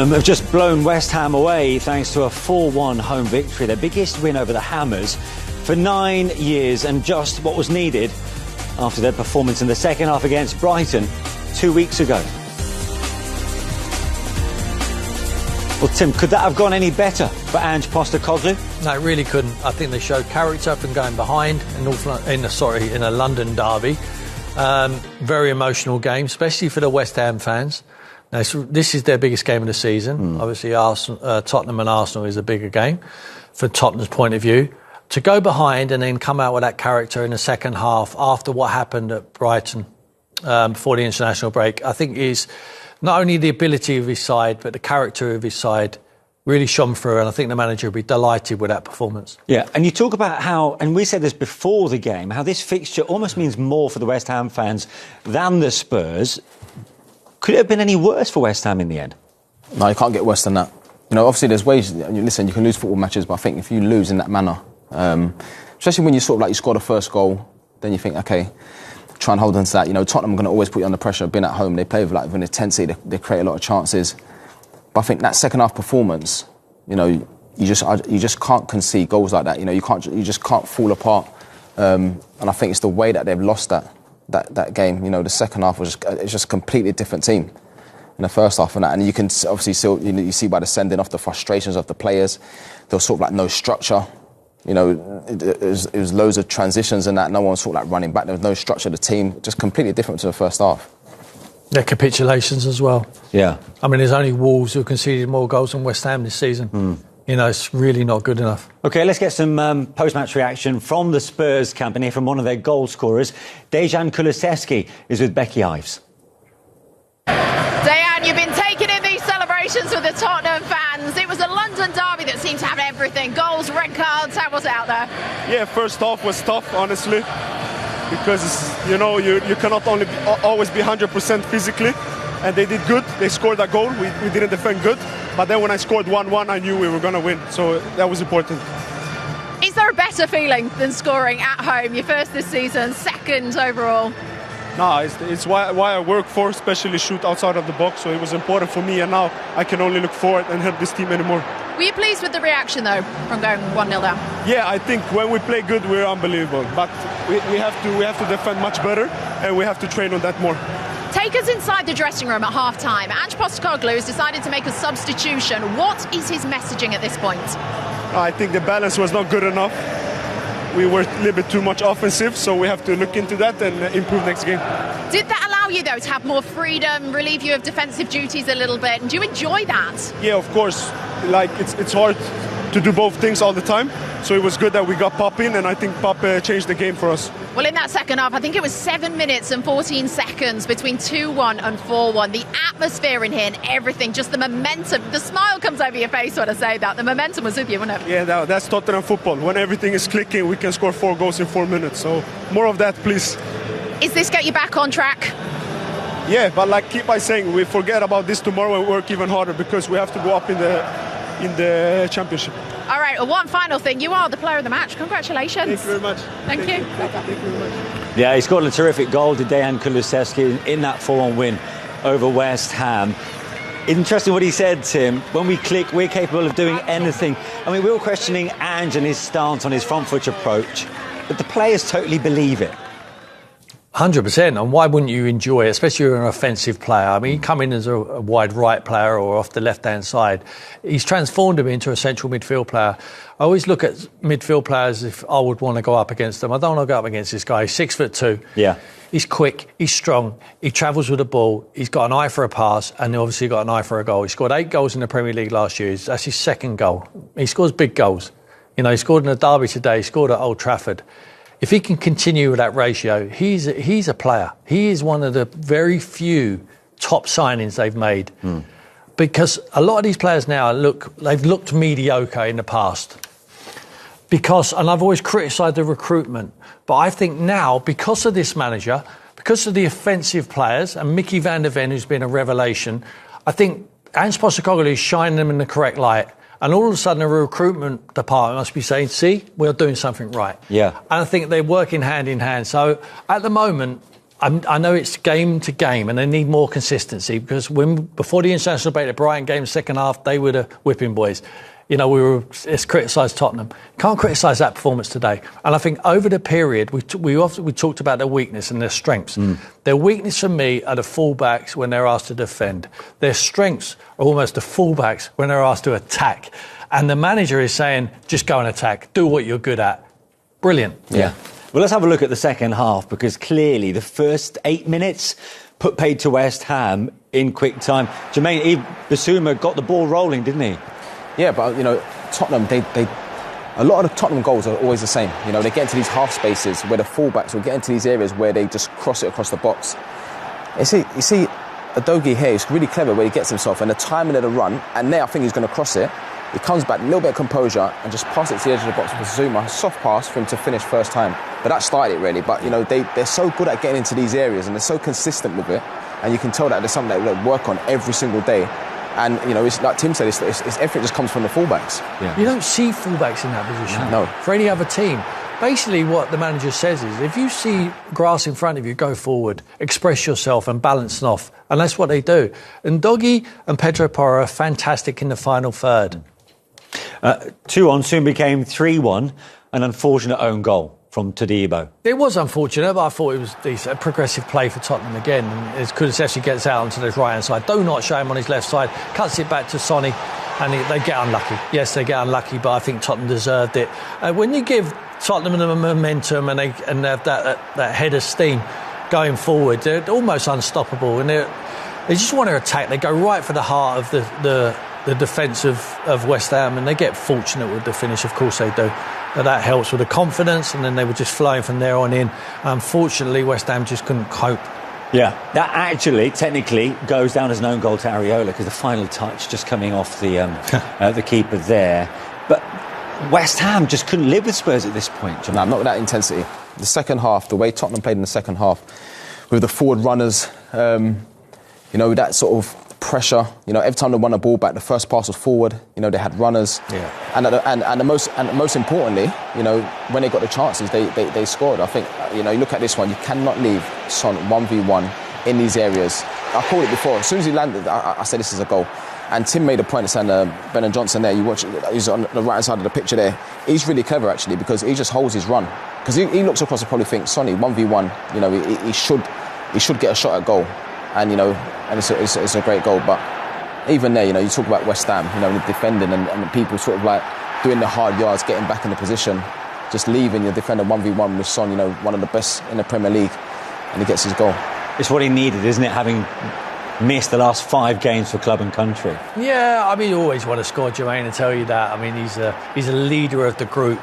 Tottenham have just blown West Ham away thanks to a 4-1 home victory, their biggest win over the Hammers for 9 years, and just what was needed after their performance in the second half against Brighton 2 weeks ago. Well, Tim, could that have gone any better for Ange Postecoglou? No, it really couldn't. I think they showed character from going behind in a London derby. Very emotional game, especially for the West Ham fans. Now, this is their biggest game of the season. Obviously, Tottenham and Arsenal is a bigger game from Tottenham's point of view. To go behind and then come out with that character in the second half after what happened at Brighton before the international break, I think is not only the ability of his side, but the character of his side really shone through, and I think the manager will be delighted with that performance. Yeah, and you talk about how, and we said this before the game, how this fixture almost means more for the West Ham fans than the Spurs. Could it have been any worse for West Ham in the end? No, you can't get worse than that. You know, obviously there's ways, listen, you can lose football matches, but I think if you lose in that manner, especially when you sort of like you score the first goal, then you think, OK, try and hold on to that. You know, Tottenham are going to always put you under pressure. Being at home, they play with an intensity, they create a lot of chances. But I think that second half performance, you know, you just can't concede goals like that. You know, you just can't fall apart. And I think it's the way that they've lost that game. You know, the second half was just a completely different team in the first half and that. And you can obviously see, you see by the sending off the frustrations of the players. There was sort of like no structure. You know, it was loads of transitions and that. No one was sort of like running back. There was no structure of the team. Just completely different to the first half. Their capitulations as well. Yeah. I mean, there's only Wolves who conceded more goals than West Ham this season. You know, it's really not good enough. OK, let's get some post-match reaction from the Spurs camp and hear from one of their goal scorers. Dejan Kulusevski is with Becky Ives. Dejan, you've been taking in these celebrations with the Tottenham fans. It was a London derby that seemed to have everything. Goals, red cards, how was it out there? Yeah, first half was tough, honestly. Because, you know, you cannot always be 100% physically. And they did good. They scored a goal. We didn't defend good. But then when I scored 1-1, I knew we were going to win. So that was important. Is there a better feeling than scoring at home? Your first this season, second overall. No, it's why I work for, especially shoot outside of the box. So it was important for me. And now I can only look forward and help this team anymore. Were you pleased with the reaction, though, from going 1-0 down? Yeah, I think when we play good, we're unbelievable. But we have to defend much better, and we have to train on that more. Take us inside the dressing room at half-time. Ange Postecoglou has decided to make a substitution. What is his messaging at this point? I think the balance was not good enough. We were a little bit too much offensive, so we have to look into that and improve next game. Did that allow you, though, to have more freedom, relieve you of defensive duties a little bit? And do you enjoy that? Yeah, of course. Like, it's hard to do both things all the time. So it was good that we got Pop in, and I think Pop changed the game for us. Well, in that second half, I think it was 7 minutes and 14 seconds between 2-1 and 4-1. The atmosphere in here and everything, just the momentum. The smile comes over your face when I say that. The momentum was with you, wasn't it? Yeah, that's Tottenham football. When everything is clicking, we can score 4 goals in 4 minutes. So more of that, please. Is this get you back on track? Yeah, but like keep by saying, we forget about this tomorrow and work even harder because we have to go up in the championship. All right, well, one final thing. You are the player of the match. Congratulations. Thank you very much. Thank you. Thank you very much. Yeah, he scored a terrific goal to Dejan Kulusevski in that 4-1 win over West Ham. Interesting what he said, Tim. When we click, we're capable of doing anything. I mean, we were questioning Ange and his stance on his front foot approach, but the players totally believe it. 100%, and why wouldn't you enjoy it, especially if you're an offensive player? I mean, you come in as a wide right player or off the left-hand side. He's transformed him into a central midfield player. I always look at midfield players if I would want to go up against them. I don't want to go up against this guy. He's 6'2". Yeah. He's quick, he's strong, he travels with the ball, he's got an eye for a pass, and obviously got an eye for a goal. He scored 8 goals in the Premier League last year. That's his second goal. He scores big goals. You know, he scored in a derby today, he scored at Old Trafford. If he can continue with that ratio, he's a player. He is one of the very few top signings they've made. Because a lot of these players now they've looked mediocre in the past. And I've always criticised the recruitment. But I think now, because of this manager, because of the offensive players, and Mickey van der Ven, who's been a revelation, I think Ange Postecoglou is shining them in the correct light. And all of a sudden, the recruitment department must be saying, see, we're doing something right. Yeah. And I think they're working hand in hand. So at the moment, I know it's game to game and they need more consistency because before the international break, the Brighton game, second half, they were the whipping boys. It's criticised Tottenham. Can't criticise that performance today. And I think over the period, we talked about their weakness and their strengths. Their weakness for me are the fullbacks when they're asked to defend. Their strengths are almost the fullbacks when they're asked to attack. And the manager is saying, just go and attack. Do what you're good at. Brilliant. Yeah. Well, let's have a look at the second half because clearly the first 8 minutes put paid to West Ham in quick time. Jermaine, Bissouma got the ball rolling, didn't he? Yeah, but, Tottenham, a lot of the Tottenham goals are always the same. They get into these half spaces where the fullbacks will get into these areas where they just cross it across the box. You see Udogie here is really clever where he gets himself and the timing of the run, and there I think he's going to cross it. He comes back, a little bit of composure, and just pass it to the edge of the box for Zuma. A soft pass for him to finish first time. But that started it, really. But, they're so good at getting into these areas, and they're so consistent with it. And you can tell that there's something that they work on every single day. And, it's like Tim said, it's everything just comes from the fullbacks. Yeah. You don't see fullbacks in that position. No. For any other team. Basically, what the manager says is, if you see grass in front of you, go forward, express yourself and balance off. And that's what they do. And Doggy and Pedro Porro are fantastic in the final third. 2-1 soon became 3-1, an unfortunate own goal from Todibo. It was unfortunate, but I thought it was decent. A progressive play for Tottenham again. And as Kudus actually gets out onto his right-hand side, do not show him on his left side, cuts it back to Sonny, and they get unlucky. Yes, they get unlucky, but I think Tottenham deserved it. When you give Tottenham the momentum and they have that head of steam going forward, they're almost unstoppable. And they just want to attack. They go right for the heart of the defence of West Ham, and they get fortunate with the finish, of course they do. But that helps with the confidence, and then they were just flowing from there on in. Unfortunately, West Ham just couldn't cope. Yeah, that actually, technically, goes down as an own goal to Areola because the final touch just coming off the keeper there. But West Ham just couldn't live with Spurs at this point. No, not with that intensity. The second half, the way Tottenham played in the second half, with the forward runners, that sort of pressure. Every time they won the ball back, the first pass was forward. They had runners. Yeah. And the most importantly, when they got the chances, they scored. I think you look at this one, you cannot leave Son 1v1 in these areas. I called it before. As soon as he landed, I said this is a goal. And Tim made a point saying Brennan Johnson there. You watch, he's on the right side of the picture there. He's really clever actually because he just holds his run. Because he looks across and probably thinks, Sonny 1v1. He should get a shot at goal. And and it's a great goal. But even there, you talk about West Ham, the defending and the people sort of like doing the hard yards, getting back in the position, just leaving your defender 1v1 with Son, one of the best in the Premier League, and he gets his goal. It's what he needed, isn't it? Having missed the last 5 games for club and country. Yeah, you always want to score, Jermaine, and tell you that. He's a leader of the group,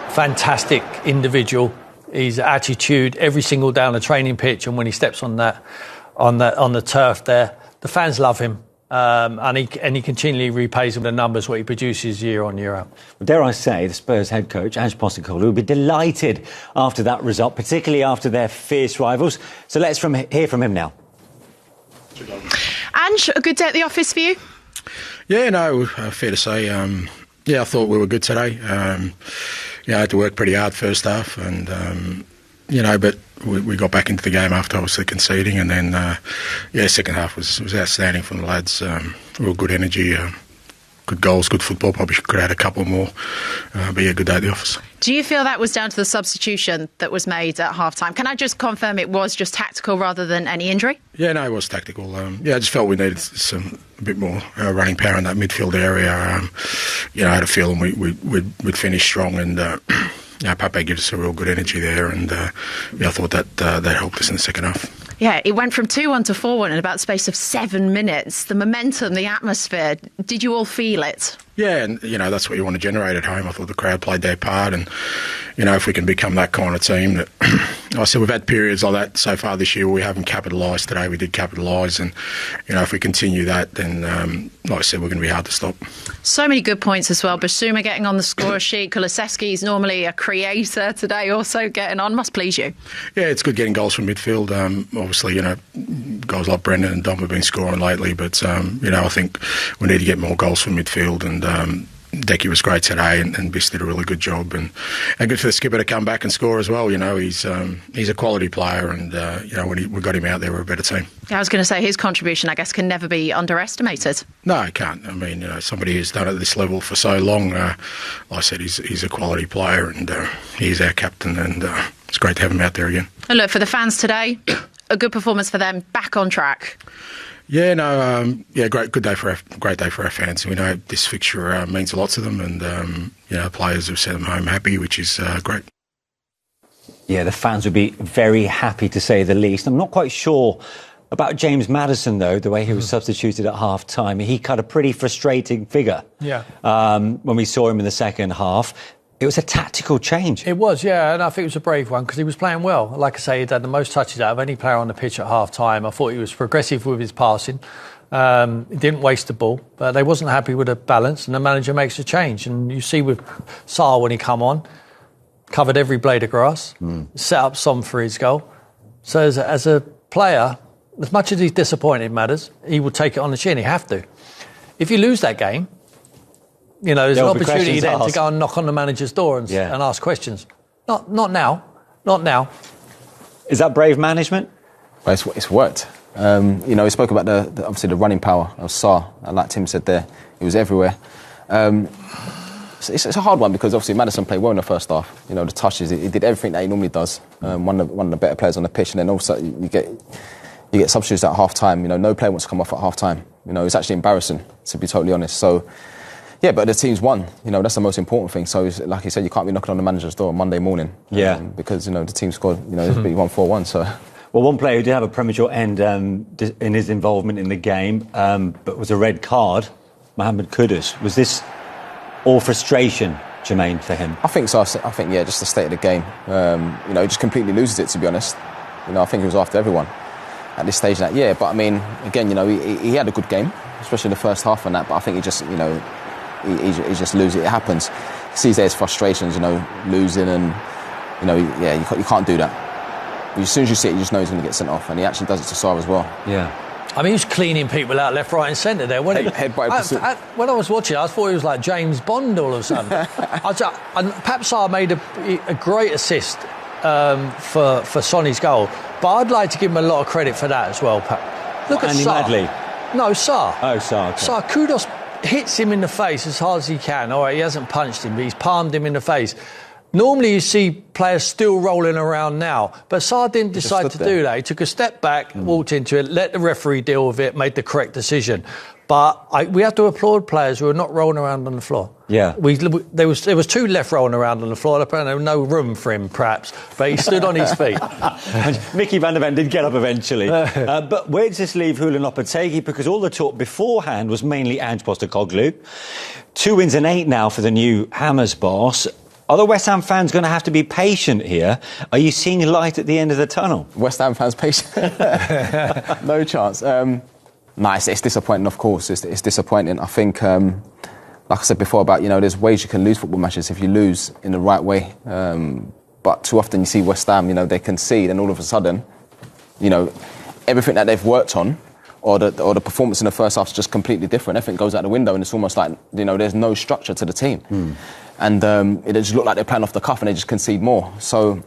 fantastic individual. His attitude every single down the training pitch, and when he steps on the turf there, the fans love him, and he continually repays them the numbers what he produces year on year out. Well, dare I say, the Spurs head coach Ange Postecoglou will be delighted after that result, particularly after their fierce rivals. So let's hear from him now. Ange, a good day at the office for you? Yeah, no, fair to say. I thought we were good today. I had to work pretty hard first half, and but we got back into the game after obviously conceding, and then second half was outstanding from the lads. Real good energy, good goals, good football. Probably could have had a couple more, but yeah, good day at the office. Do you feel that was down to the substitution that was made at half-time? Can I just confirm it was just tactical rather than any injury? Yeah, no, it was tactical. I just felt we needed a bit more running power in that midfield area. I had a feeling we'd finish strong, and Pape gives us a real good energy there, and I thought that helped us in the second half. Yeah, it went from 2-1 to 4-1 in about the space of 7 minutes. The momentum, the atmosphere, did you all feel it? Yeah, and that's what you want to generate at home. I thought the crowd played their part, and if we can become that kind of team that I said we've had periods like that so far this year where we haven't capitalised. Today we did capitalise, and if we continue that, then like I said, we're going to be hard to stop. So many good points as well. Bissouma getting on the score sheet. Kulusevski is normally a creator. Today also getting on. Must please you. Yeah, it's good getting goals from midfield. Obviously, guys like Brendan and Dom have been scoring lately, but I think we need to get more goals from midfield, and Decky was great today, and Biss did a really good job, and good for the skipper to come back and score as well. You know, he's a quality player, and you know, when we got him out there, we're a better team. I was going to say his contribution, I guess, can never be underestimated. No, it can't. I mean, you know, somebody who's done it at this level for so long. Like I said, he's a quality player, and he's our captain, and it's great to have him out there again. And look, for the fans today, a good performance for them, back on track. Yeah, no, great day for our fans. We know this fixture means a lot to them, and you know, players have sent them home happy, which is great. Yeah, the fans would be very happy, to say the least. I'm not quite sure about James Maddison, though, the way he was substituted at half-time. He cut a pretty frustrating figure. Yeah. When we saw him in the second half. It was a tactical change. It was, yeah, and I think it was a brave one because he was playing well. Like I say, he'd had the most touches out of any player on the pitch at half-time. I thought he was progressive with his passing. He didn't waste the ball, but they wasn't happy with the balance, and the manager makes a change. And you see with Sarr when he come on, covered every blade of grass, set up Son for his goal. So as a player, as much as he's disappointed, Matters, he will take it on the chin. He have to. If you lose that game, you know, there's an opportunity then to go and knock on the manager's door and ask questions. Not now. Not now. Is that brave management? Well, it's worked. You know, he spoke about obviously the running power of Sarr. Like Tim said there, he was everywhere. It's a hard one because obviously Maddison played well in the first half. You know, the touches, he did everything that he normally does. One of the better players on the pitch, and then also you get substitutes at half time. You know, no player wants to come off at half time. You know, it's actually embarrassing, to be totally honest. So. Yeah, but the team's won. You know, that's the most important thing. So, like you said, you can't be knocking on the manager's door on Monday morning. Yeah. Because, you know, the team scored, you know, it's beat 1-4-1, so... Well, one player who did have a premature end in his involvement in the game, but was a red card, Mohamed Kudus. Was this all frustration, Jermaine, for him? I think so. I think, yeah, just the state of the game. You know, he just completely loses it, to be honest. You know, I think he was after everyone at this stage. Yeah, but I mean, again, you know, he had a good game, especially the first half and that, but I think he just, you know... He just loses it. It happens. He sees there's frustrations, you know, losing, and you know, yeah, you can't do that. But as soon as you see it, you just know he's going to get sent off, and he actually does it to Sarr as well. Yeah. I mean, he was cleaning people out left, right, and centre there, wasn't he? When I was watching, I thought he was like James Bond all of a sudden. And perhaps Sarr made a great assist for Sonny's goal, but I'd like to give him a lot of credit for that as well. Look at Andy Sarr. Madley. No, Sarr. Oh, Sarr. Okay. Sarr, Kudus hits him in the face as hard as he can. All right, he hasn't punched him, but he's palmed him in the face. Normally you see players still rolling around now, but Sarr didn't decide to do that. He took a step back, walked into it, let the referee deal with it, made the correct decision. But we have to applaud players who are not rolling around on the floor. Yeah. There was two left rolling around on the floor. Apparently there was no room for him, perhaps, but he stood on his feet. Mickey van der Ven did get up eventually. But where does this leave Julian Lopetegui? Because all the talk beforehand was mainly Ange Postecoglou. 2 wins and 8 now for the new Hammers boss. Are the West Ham fans going to have to be patient here? Are you seeing light at the end of the tunnel? West Ham fans patient? No chance. It's disappointing, of course. It's disappointing. I think, like I said before, about, you know, there's ways you can lose football matches if you lose in the right way. But too often you see West Ham, you know, they concede, and all of a sudden, you know, everything that they've worked on, or the performance in the first half is just completely different. Everything goes out the window, and it's almost like, you know, there's no structure to the team. And it just looked like they're playing off the cuff, and they just concede more. So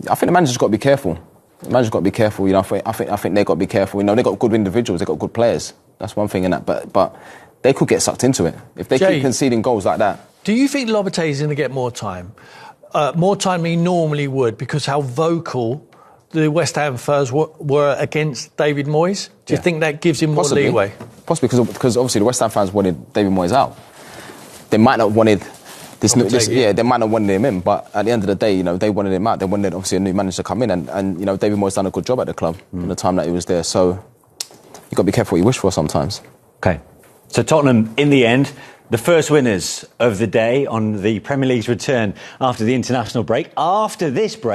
I think the manager's got to be careful. The manager's got to be careful. You know, I think they've got to be careful. You know, they've got good individuals, they've got good players. That's one thing in that. But they could get sucked into it if they keep conceding goals like that. Do you think Lopetegui's going to get more time? More time than he normally would, because how vocal the West Ham fans were against David Moyes? Do you think that gives him more leeway? Possibly, because obviously the West Ham fans wanted David Moyes out. They might not wanted they might not wanted him in, but at the end of the day, you know, they wanted him out. They wanted obviously a new manager to come in, and you know, David Moyes done a good job at the club in the time that he was there. So you've got to be careful what you wish for sometimes. Okay. So Tottenham, in the end, the first winners of the day on the Premier League's return after the international break. After this break,